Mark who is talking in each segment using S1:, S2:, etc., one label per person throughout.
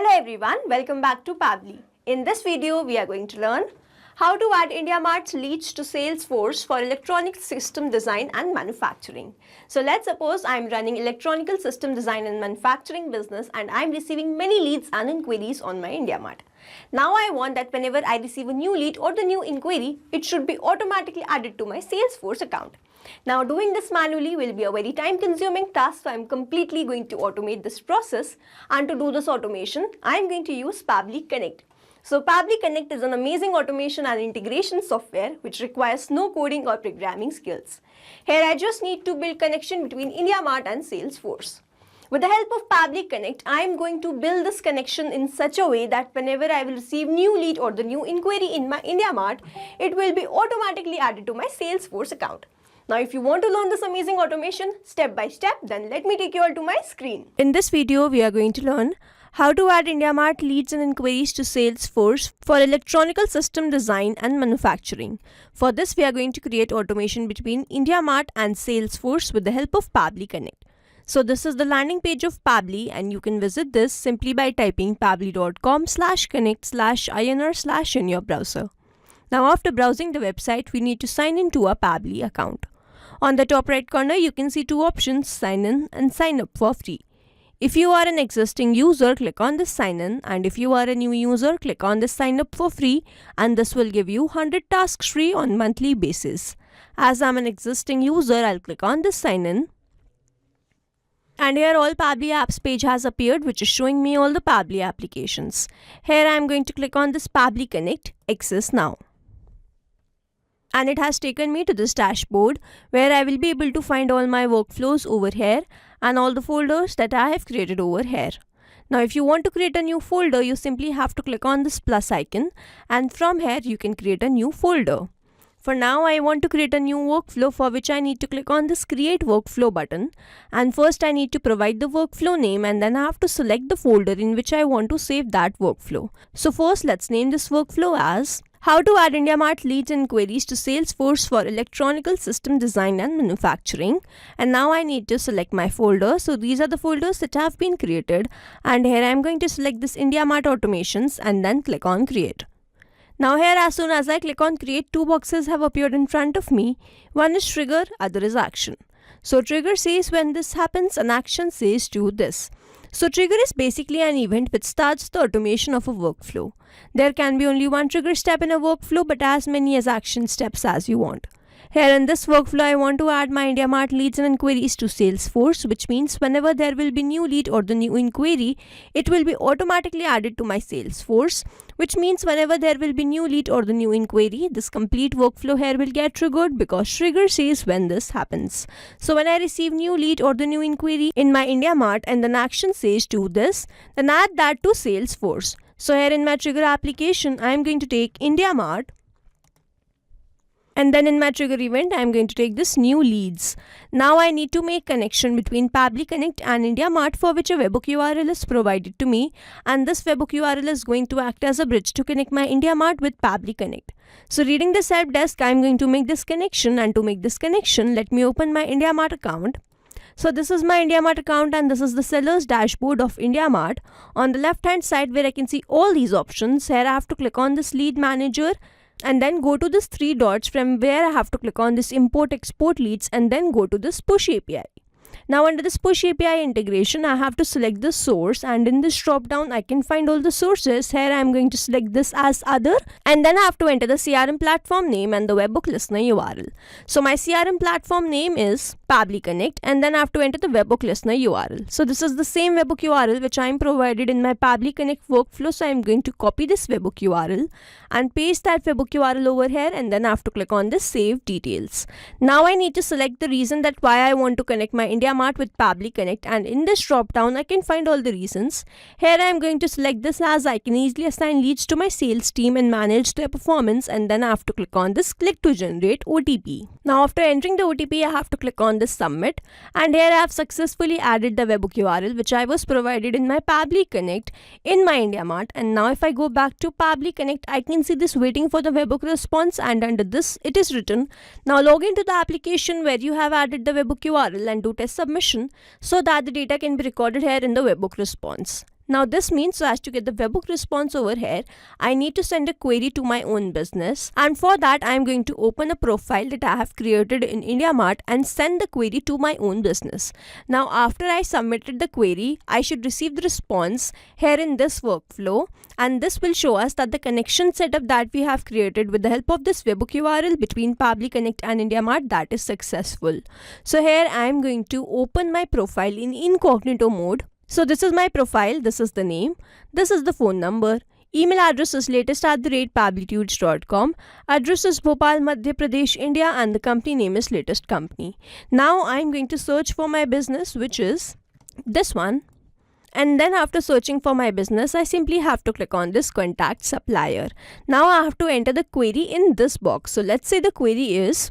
S1: Hello everyone, welcome back to Pabbly. In this video, we are going to learn how to add IndiaMart's leads to Salesforce for electronic system design and manufacturing. So let's suppose I'm running electronical system design and manufacturing business and I'm receiving many leads and inquiries on my IndiaMart. Now I want that whenever I receive a new lead or the new inquiry, it should be automatically added to my Salesforce account. Now doing this manually will be a very time consuming task, so I'm completely going to automate this process, and to do this automation, I'm going to use Pabbly Connect. So Pabbly Connect is an amazing automation and integration software which requires no coding or programming skills. Here I just need to build connection between IndiaMart and Salesforce. With the help of Pabbly Connect, I am going to build this connection in such a way that whenever I will receive new lead or the new inquiry in my IndiaMart, it will be automatically added to my Salesforce account. Now if you want to learn this amazing automation step by step, then let me take you all to my screen. In this video, we are going to learn how to add IndiaMart leads and inquiries to Salesforce for electronical system design and manufacturing. For this, we are going to create automation between IndiaMart and Salesforce with the help of Pabbly Connect. So this is the landing page of Pabbly, and you can visit this simply by typing pabbly.com/connect/inr/ in your browser. Now after browsing the website, we need to sign in to our Pabbly account. On the top right corner, you can see two options, sign in and sign up for free. If you are an existing user, click on this sign in, and if you are a new user, click on this sign up for free, and this will give you 100 tasks free on monthly basis. As I'm an existing user, I'll click on this sign in. And here all Pabbly apps page has appeared, which is showing me all the Pabbly applications. Here I am going to click on this Pabbly Connect, access now. And it has taken me to this dashboard where I will be able to find all my workflows over here and all the folders that I have created over here. Now if you want to create a new folder, you simply have to click on this plus icon, and from here you can create a new folder. For now, I want to create a new workflow, for which I need to click on this create workflow button, and first I need to provide the workflow name, and then I have to select the folder in which I want to save that workflow. So first let's name this workflow as how to add IndiaMart leads and queries to Salesforce for electronical system design and manufacturing. And now I need to select my folder. So these are the folders that have been created, and here I am going to select this IndiaMart automations and then click on create. Now here, as soon as I click on create, two boxes have appeared in front of me. One is trigger, other is action. So trigger says when this happens, and action says do this. So trigger is basically an event which starts the automation of a workflow. There can be only one trigger step in a workflow, but as many as action steps as you want. Here in this workflow, I want to add my IndiaMart leads and inquiries to Salesforce, which means whenever there will be new lead or the new inquiry, it will be automatically added to my Salesforce, which means whenever there will be new lead or the new inquiry, this complete workflow here will get triggered, because trigger says when this happens. So when I receive new lead or the new inquiry in my IndiaMart and then action says do this, then add that to Salesforce. So here in my trigger application, I am going to take IndiaMart, and then in my trigger event, I am going to take this new leads. Now I need to make connection between Pabbly Connect and IndiaMart, for which a webhook URL is provided to me, and this webhook URL is going to act as a bridge to connect my IndiaMart with Pabbly Connect. So reading this help desk, I am going to make this connection, and to make this connection, let me open my IndiaMart account. So this is my IndiaMart account, and this is the seller's dashboard of IndiaMart. On the left hand side, where I can see all these options, here I have to click on this lead manager, and then go to this three dots, from where I have to click on this import export leads, and then go to this push API. Now under this push API integration, I have to select the source, and in this drop down I can find all the sources. Here I am going to select this as other, and then I have to enter the CRM platform name and the webhook listener URL. So my CRM platform name is Pabbly Connect, and then I have to enter the webhook listener URL. So this is the same webhook URL which I am provided in my Pabbly Connect workflow. So I am going to copy this webhook URL and paste that webhook URL over here, and then I have to click on this save details. Now I need to select the reason that why I want to connect my IndiaMart with Pabbly Connect, and in this drop down I can find all the reasons. Here I am going to select this as I can easily assign leads to my sales team and manage their performance, and then I have to click on this click to generate OTP. Now after entering the OTP, I have to click on this submit, and here I have successfully added the webhook URL which I was provided in my Pabbly Connect in my IndiaMart. And now if I go back to Pabbly Connect, I can see this waiting for the webhook response, and under this it is written, now log into the application where you have added the webhook URL and do test submission so that the data can be recorded here in the webhook response. Now this means, so as to get the webhook response over here, I need to send a query to my own business, and for that I am going to open a profile that I have created in IndiaMart and send the query to my own business. Now after I submitted the query, I should receive the response here in this workflow, and this will show us that the connection setup that we have created with the help of this webhook URL between Pabbly Connect and IndiaMart, that is successful. So here I am going to open my profile in incognito mode. So this is my profile, this is the name, this is the phone number, email address is latest@pabblytudes.com, address is Bhopal, Madhya Pradesh, India, and the company name is Latest Company. Now I am going to search for my business, which is this one. And then after searching for my business, I simply have to click on this contact supplier. Now I have to enter the query in this box. So let's say the query is,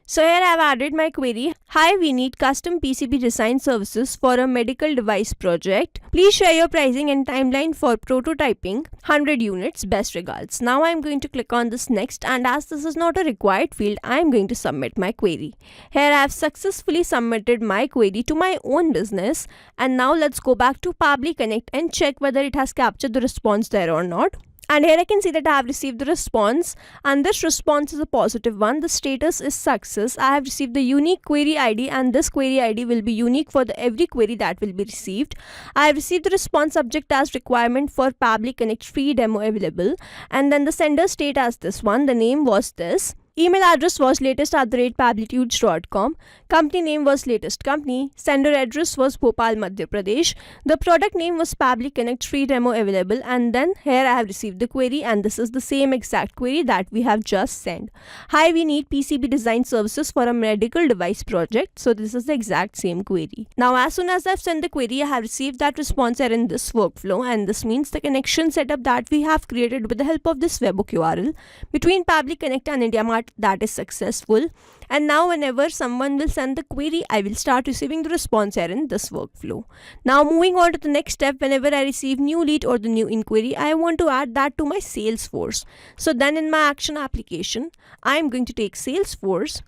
S1: so here I have added my query. Hi, we need custom PCB design services for a medical device project. Please share your pricing and timeline for prototyping. 100 units, best regards. Now I am going to click on this next, and as this is not a required field, I am going to submit my query. Here I have successfully submitted my query to my own business, and now let's go back to Pabbly Connect and check whether it has captured the response there or not. And here I can see that I have received the response, and this response is a positive one. The status is success. I have received the unique query ID, and this query ID will be unique for every query that will be received. I have received the response subject as requirement for Pabbly Connect free demo available, and then the sender state as this one. The name was this. Email address was latest@pabblytudes.com. Company name was Latest Company. Sender address was Bhopal, Madhya Pradesh. The product name was Pabbly Connect free demo available, and then here I have received the query, and this is the same exact query that we have just sent. Hi, we need PCB design services for a medical device project. So this is the exact same query. Now as soon as I've sent the query, I have received that response here in this workflow, and this means the connection setup that we have created with the help of this webhook URL between Pabbly Connect and IndiaMart, that is successful. And now whenever someone will send the query, I will start receiving the response here in this workflow. Now moving on to the next step, whenever I receive new lead or the new inquiry, I want to add that to my Salesforce. So then in my action application, I am going to take Salesforce,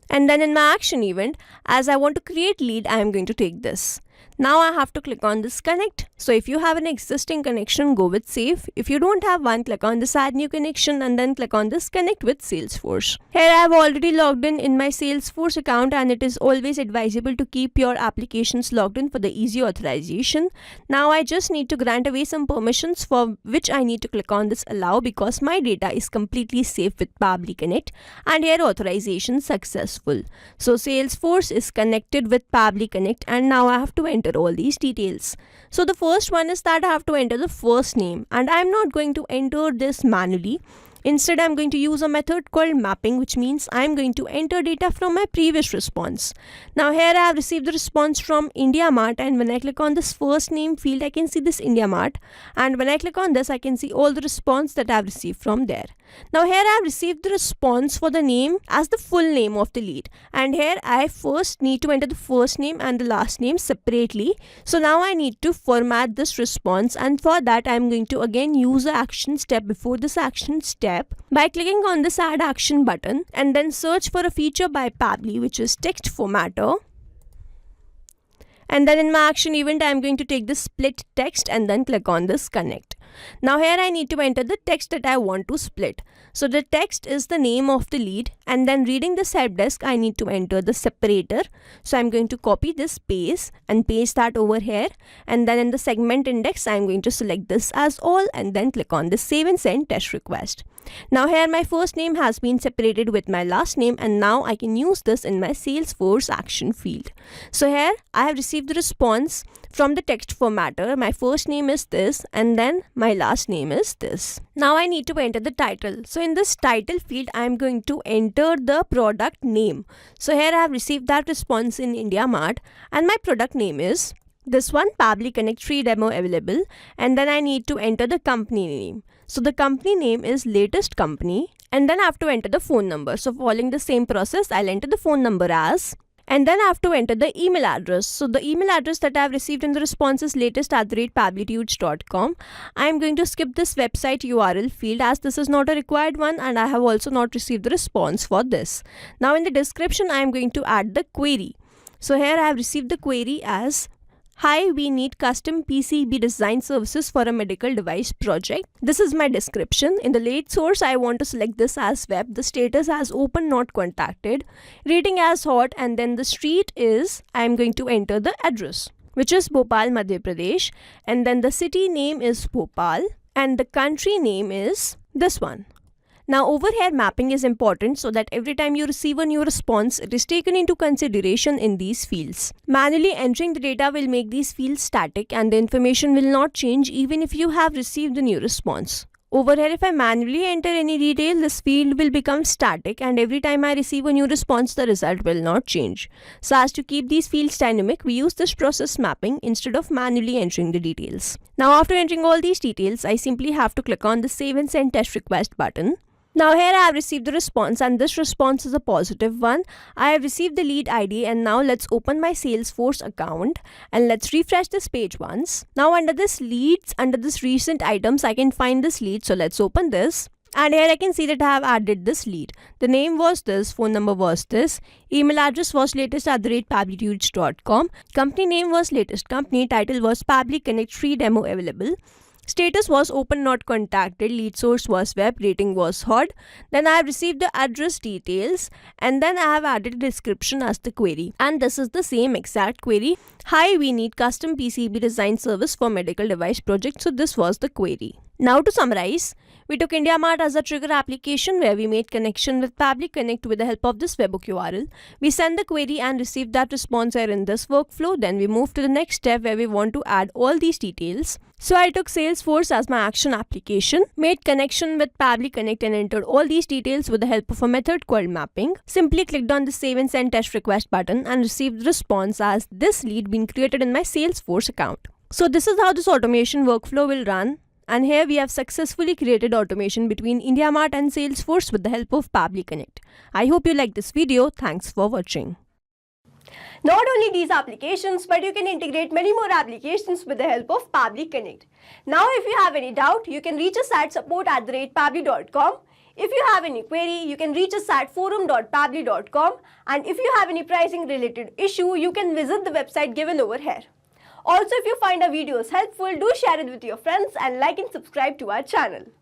S1: and then in my action event, as I want to create lead, I am going to take this. Now I have to click on this connect. So if you have an existing connection, go with save. If you don't have one, click on this add new connection, and then click on this connect with Salesforce. Here I have already logged in my Salesforce account, and it is always advisable to keep your applications logged in for the easy authorization. Now I just need to grant away some permissions, for which I need to click on this allow, because my data is completely safe with Pabbly Connect, and here authorization successful. So Salesforce is connected with Pabbly Connect, and now I have to enter all these details. So the first one is that I have to enter the first name, and I am not going to enter this manually. Instead, I am going to use a method called mapping, which means I am going to enter data from my previous response. Now here I have received the response from IndiaMart, and when I click on this first name field, I can see this IndiaMart, and when I click on this, I can see all the response that I have received from there. Now here I have received the response for the name as the full name of the lead, and here I first need to enter the first name and the last name separately. So now I need to format this response, and for that I am going to again use the action step before this action step by clicking on this add action button, and then search for a feature by Pabbly, which is text formatter. And then in my action event, I am going to take this split text and then click on this connect. Now here I need to enter the text that I want to split. So the text is the name of the lead, and then reading this help desk, I need to enter the separator. So I'm going to copy this space and paste that over here, and then in the segment index, I'm going to select this as all, and then click on the save and send test request. Now here my first name has been separated with my last name, and now I can use this in my Salesforce action field. So here I have received the response from the text formatter. My first name is this, and then my last name is this. Now I need to enter the title. So in this title field, I am going to enter the product name. So here I have received that response in IndiaMart, and my product name is this one, Pabbly Connect free demo available, and then I need to enter the company name. So the company name is Latest Company, and then I have to enter the phone number. So following the same process, I'll enter the phone number as, and then I have to enter the email address. So the email address that I have received in the response is latest@pabblytudes.com. I am going to skip this website URL field, as this is not a required one, and I have also not received the response for this. Now in the description, I am going to add the query. So here I have received the query as, Hi, we need custom PCB design services for a medical device project. This is my description. In the late source, I want to select this as web, the status as open not contacted, rating as hot, and then the street is, I am going to enter the address, which is Bhopal, Madhya Pradesh, and then the city name is Bhopal, and the country name is this one. Now over here mapping is important so that every time you receive a new response, it is taken into consideration in these fields. Manually entering the data will make these fields static and the information will not change even if you have received a new response. Over here if I manually enter any detail, this field will become static and every time I receive a new response, the result will not change. So as to keep these fields dynamic, we use this process mapping instead of manually entering the details. Now after entering all these details, I simply have to click on the Save and Send Test Request button. Now here I have received the response and this response is a positive one. I have received the lead ID and now let's open my Salesforce account and let's refresh this page once. Now under this leads, under this recent items, I can find this lead. So let's open this. And here I can see that I have added this lead. The name was this, phone number was this, email address was latest@pablitudes.com, company name was latest company, title was Pabli Connect free demo available. Status was open not contacted, lead source was web, rating was hot. Then I have received the address details and then I have added a description as the query. And this is the same exact query. Hi, we need custom PCB design service for medical device project. So this was the query. Now to summarize, we took IndiaMart as a trigger application where we made connection with Pabli Connect with the help of this webhook URL. We sent the query and received that response here in this workflow. Then we moved to the next step where we want to add all these details. So I took Salesforce as my action application, made connection with Pabli Connect and entered all these details with the help of a method called mapping. Simply clicked on the Save and Send Test Request button and received the response as this lead being created in my Salesforce account. So this is how this automation workflow will run. And here we have successfully created automation between IndiaMart and Salesforce with the help of Pabli Connect. I hope you liked this video. Thanks for watching.
S2: Not only these applications, but you can integrate many more applications with the help of Pabli Connect. Now if you have any doubt, you can reach us at support@pabli.com. If you have any query, you can reach us at forum.pabli.com. And if you have any pricing related issue, you can visit the website given over here. Also, if you find our videos helpful, do share it with your friends and like and subscribe to our channel.